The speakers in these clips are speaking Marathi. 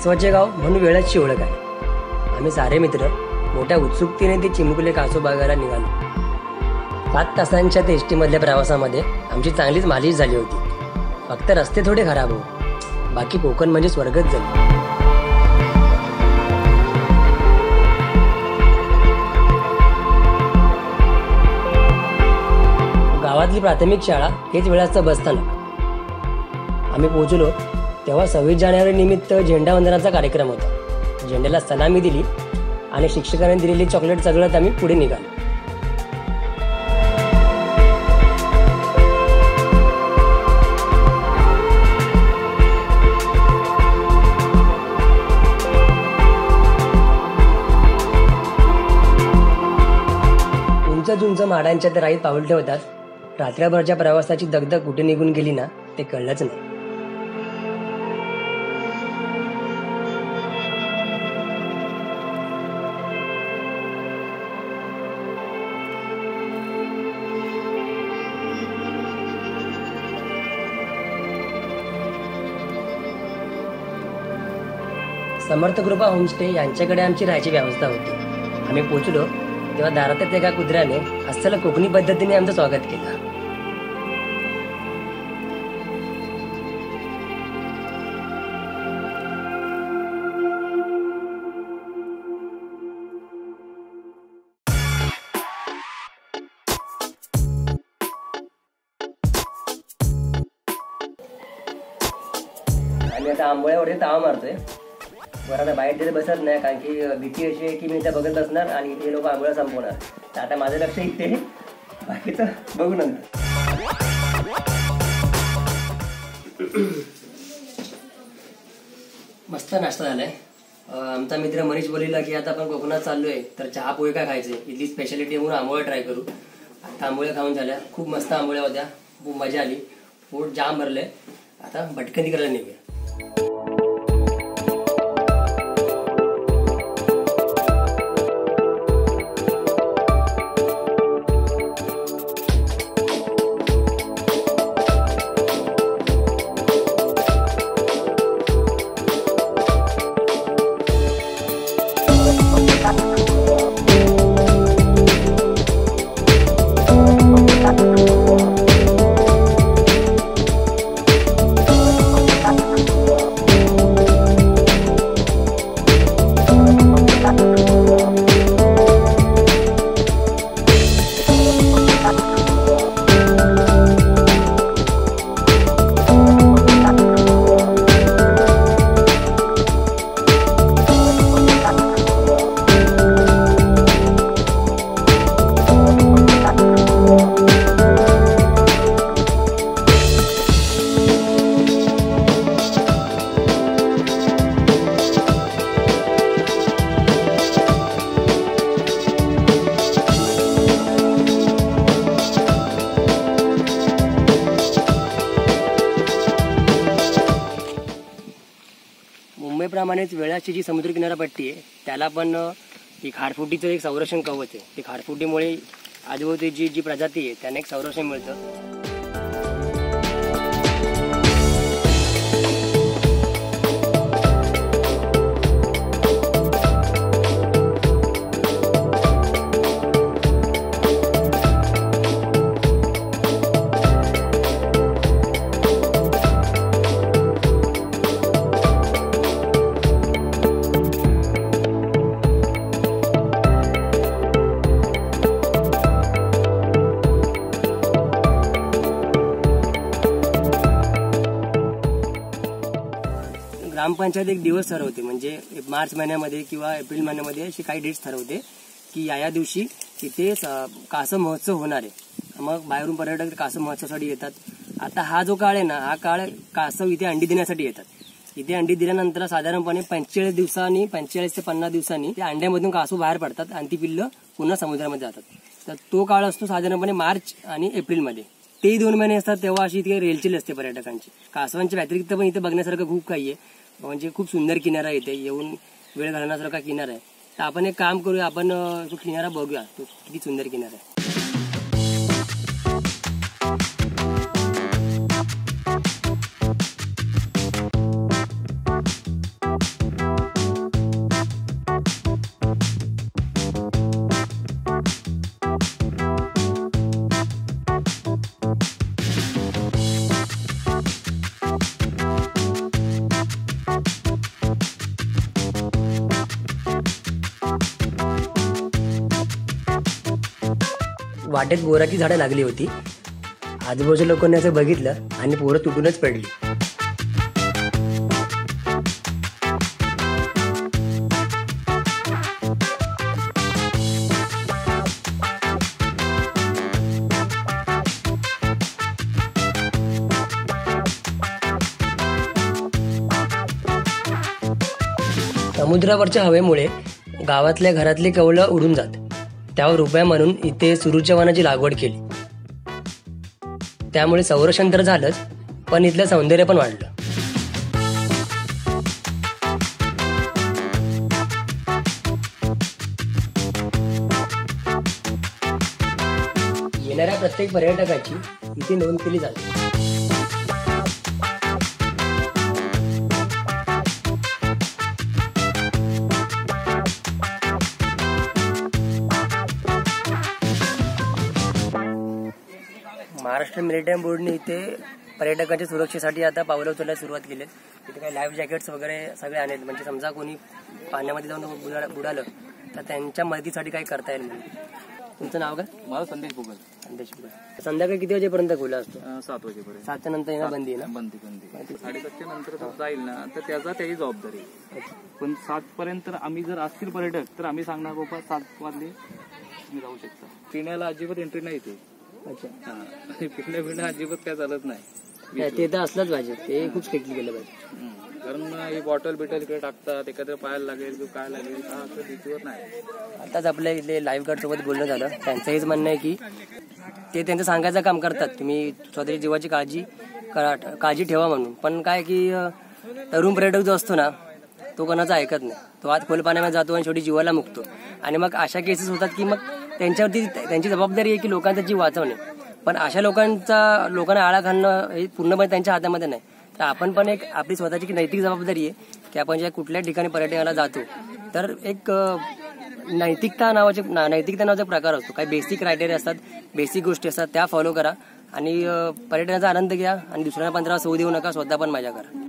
कासवाचे गाव म्हणून वेळाची ओळख आहे। आम्ही सारे मित्र मोठ्या उत्सुकतेने ते चिमुकले कासव बघायला निघालो। 7 तासांच्या त्या एसटी मधल्या प्रवासामध्ये आमची चांगलीच मालिश झाली होती। फक्त रस्ते थोडे खराब हो, बाकी कोकण म्हणजे स्वर्गच झाले। गावातली प्राथमिक शाळा हेच वेळाचं बसस्थानक। आम्ही पोहोचलो तेव्हा 26 जानेवारी निमित्त झेंडावंदनाचा कार्यक्रम होता। झेंड्याला सलामी दिली आणि शिक्षकांनी दिलेली चॉकलेट चगळत आम्ही पुढे निघालो। उंच माडांच्या त्या राईत पाऊल ठेवतात। रात्रभरच्या प्रवासाची दगदग कुठे निघून गेली ना ते कळलंच नाही। समर्थ कृपा होमस्टे यांच्याकडे आमची राहायची व्यवस्था होती। आम्ही पोहोचलो तेव्हा दारातच एका कुत्र्याने अस्सल कोकणी पद्धतीने आमचं स्वागत केलं। आम्ही आता आंबोळ्यावर ताव मारतोय। बरं आता बाहेर तिथे बसत नाही, कारण की भीती अशी आहे की मी इथे बघत बसणार आणि हे लोक आंघोळ्या संपवणार। तर आता माझं लक्ष इथे, बाकीचं बघू नंतर। मस्त नाश्ता झालाय। आमचा मित्र मनीष बोलला की आता आपण कोकणात चाललोय तर चहा पोहे काय खायचे, इथली स्पेशालिटी म्हणून आंबोळ्या ट्राय करू। आता आंबोळ्या खाऊन झाल्या, खूप मस्त आंबोळ्या होत्या, खूप मजा आली, पोट जाम भरलंय। आता भटकंती करायला निघूया। मुंबईप्रमाणेच वेळाची जी समुद्र किनारपट्टी आहे त्याला पण एक खारफुटीचं एक संरक्षण कवच आहे। ते खारफुटीमुळे आजूबाजूची जी प्रजाती आहे त्यांना एक संरक्षण मिळतं। ग्रामपंचायत एक दिवस ठरवते, म्हणजे मार्च महिन्यामध्ये किंवा एप्रिल महिन्यामध्ये अशी काही डेट्स ठरवते की या दिवशी इथे कासव महोत्सव होणार आहे। मग बाहेरून पर्यटक कासव महोत्सवासाठी येतात। आता हा जो काळ आहे ना, हा काळ कासव इथे अंडी देण्यासाठी येतात। इथे अंडी दिल्यानंतर साधारणपणे 45 दिवसांनी 45 ते 50 दिवसांनी त्या अंड्यामधून कासव बाहेर पडतात आणि ती पिल्लं पुन्हा समुद्रामध्ये जातात। तर तो काळ असतो साधारणपणे मार्च आणि एप्रिलमध्ये। ते 2 महिने असतात तेव्हा अशी इथे रेलचेल असते पर्यटकांची। कासवांच्या व्यतिरिक्त पण इथे बघण्यासारखं खूप काही आहे, म्हणजे खूप सुंदर किनारा इथे येऊन वेळ घालण्यासारखा किनारा आहे। तर आपण एक काम करूया, आपण तो किनारा बघूया, तो किती सुंदर किनारा आहे। वाटेत बोराची झाडं लागली होती. आजूबाजूच्या लोकांनी असं बघितलं आणि पोरं तुटूनच पडली. समुद्रावरच्या हवेमुळे गावातल्या घरातली कौलं उडून जात. त्यावर उपाय म्हणून इथे सुरूच्या वनाची लागवड केली. त्यामुळे संरक्षण तर झालंच, पण इथलं सौंदर्य पण वाढलं. येणाऱ्या प्रत्येक पर्यटकाची इथे नोंद केली जाते. महाराष्ट्र मेरीटाईम बोर्डने इथे पर्यटकांच्या सुरक्षेसाठी आता पावलं उचलायला सुरुवात केली. इथे काही लाईफ जॅकेट्स वगैरे सगळे आणले, म्हणजे समजा कोणी पाण्यामध्ये जाऊन बुडालं तर त्यांच्या मदतीसाठी काही करता येईल म्हणून. तुमचं नाव काय? माझं संदेश भोगल. संध्याकाळी किती वाजेपर्यंत खुला असतो? 7 वाजेपर्यंत. 7च्या नंतर येणं बंदी आहे ना? बंदी 7:30च्या नंतर जाईल ना तर त्याची जबाबदारी. पण 7 पर्यंत आम्ही जर असतील पर्यटक तर आम्ही सांगणार बाबा 7 वाजले तुम्ही जाऊ शकता. पिण्याला अजिबात एंट्री नाही इथे. अच्छा. पिणं अजिबात काय चालत नाही. ते तर असलंच पाहिजे, ते खूप स्ट्रिक्टली केलं पाहिजे. कारण ही बॉटल बिटल इकडे टाकतात, एखाद्या पायाला लागेल किंवा काय लागेल असं भीतीवर नाही. आताच आपल्या इथले लाईव्ह गार्ड सोबत बोलणं झालं. त्यांचं हेच म्हणणं आहे की ते त्यांचं सांगायचं काम करतात, तुम्ही स्वतःच्या जीवाची काळजी ठेवा म्हणून. पण काय की तरुण पर्यटक जो असतो ना तो कोणाचं ऐकत नाही. तो आज खोल पाण्यामध्ये जातो आणि शेवटी जीवाला मुकतो. आणि मग अशा केसेस होतात की मग त्यांच्यावरती त्यांची जबाबदारी आहे की लोकांचा जीव वाचवणे. पण अशा लोकांना आळा घालणं हे पूर्णपणे त्यांच्या हातामध्ये नाही. तर आपण पण एक आपली स्वतःची नैतिक जबाबदारी आहे की आपण ज्या कुठल्या ठिकाणी पर्यटनाला जातो तर एक नैतिकता नावाचा प्रकार असतो. काही बेसिक क्रायटेरिया असतात, बेसिक गोष्टी असतात, त्या फॉलो करा आणि पर्यटनाचा आनंद घ्या आणि दुसऱ्यांना 15 सवू देऊ नका, स्वतः पण मजा करा.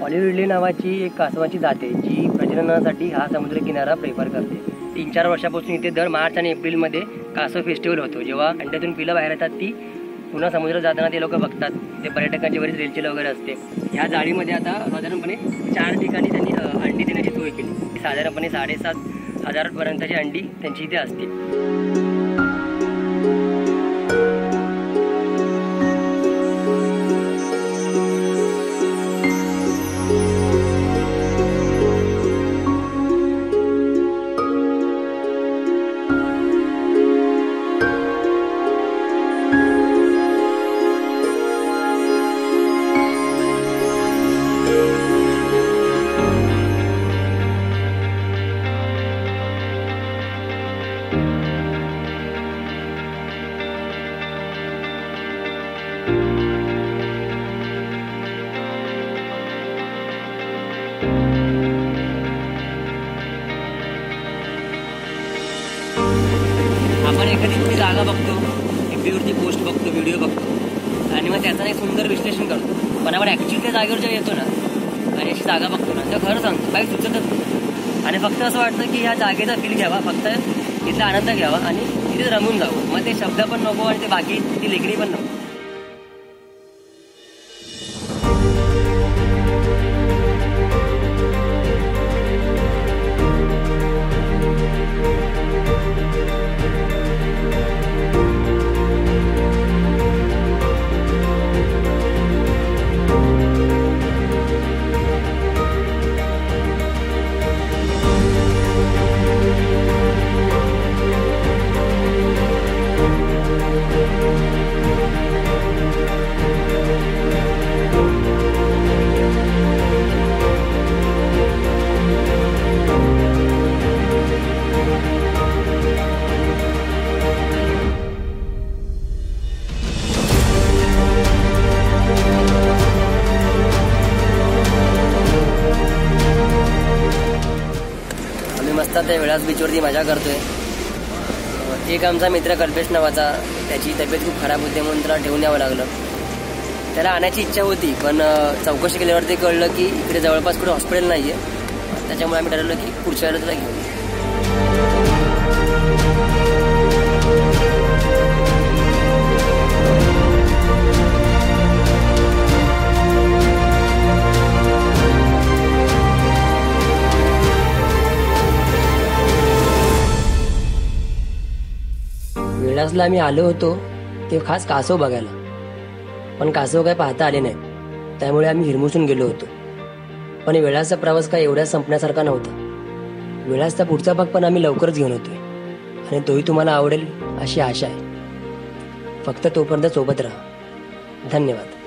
ऑलिव्ह रिडले नावाची एक कासवाची जात आहे जी प्रजननासाठी हा समुद्रकिनारा प्रेफर करते. 3-4 वर्षापासून इथे दर मार्च आणि एप्रिलमध्ये कासव फेस्टिवल होतो. जेव्हा अंड्यातून पिलं बाहेर येतात ती पुन्हा समुद्रात जाताना ते लोक बघतात. ते पर्यटकांची बरीच रेलचेल वगैरे असते. ह्या जाळीमध्ये आता साधारणपणे 4 ठिकाणी त्यांनी अंडी देण्याची सोय केली. साधारणपणे 7,500 पर्यंतची अंडी त्यांची इथे असते. आपण एखादी जागा बघतो, FB पोस्ट बघतो, व्हिडिओ बघतो आणि मग त्याचं एक सुंदर विश्लेषण करतो. पण आपण ॲक्च्युअली त्या जागेवर जेव्हा येतो ना आणि अशी जागा बघतो ना तर खरं सांगतो काही सुचतच नाही. आणि फक्त असं वाटतं की ह्या जागेचा फील घ्यावा, फक्त तिथला आनंद घ्यावा आणि तिथे रमून जावं. मग ते शब्द पण नको आणि ते बाकी ती लेखणी पण नको. मस्त त्या वेळाच बीचवरती मजा करतोय. एक आमचा मित्र कल्पेश नावाचा, त्याची तब्येत खूप खराब होती म्हणून त्याला ठेवून यावं लागलं. त्याला आणायची इच्छा होती, पण चौकशी केल्यावरती कळलं की इकडे जवळपास कुठे हॉस्पिटल नाहीये. त्याच्यामुळे आम्ही ठरवलं की पुढच्या वेळेला त्याला घेऊन. वेळासला आम्ही आलो होतो ते खास कासव बघायला, पण कासव काय पाहता आले नाही. त्यामुळे आम्ही हिरमुसून गेलो होतो. पण वेळाचा प्रवास काय एवढ्या संपण्यासारखा नव्हता. वेळाचा पुढचा भाग पण आम्ही लवकरच घेऊन होतोय आणि तोही तुम्हाला आवडेल अशी आशा आहे. फक्त तोपर्यंत सोबत राहा. धन्यवाद.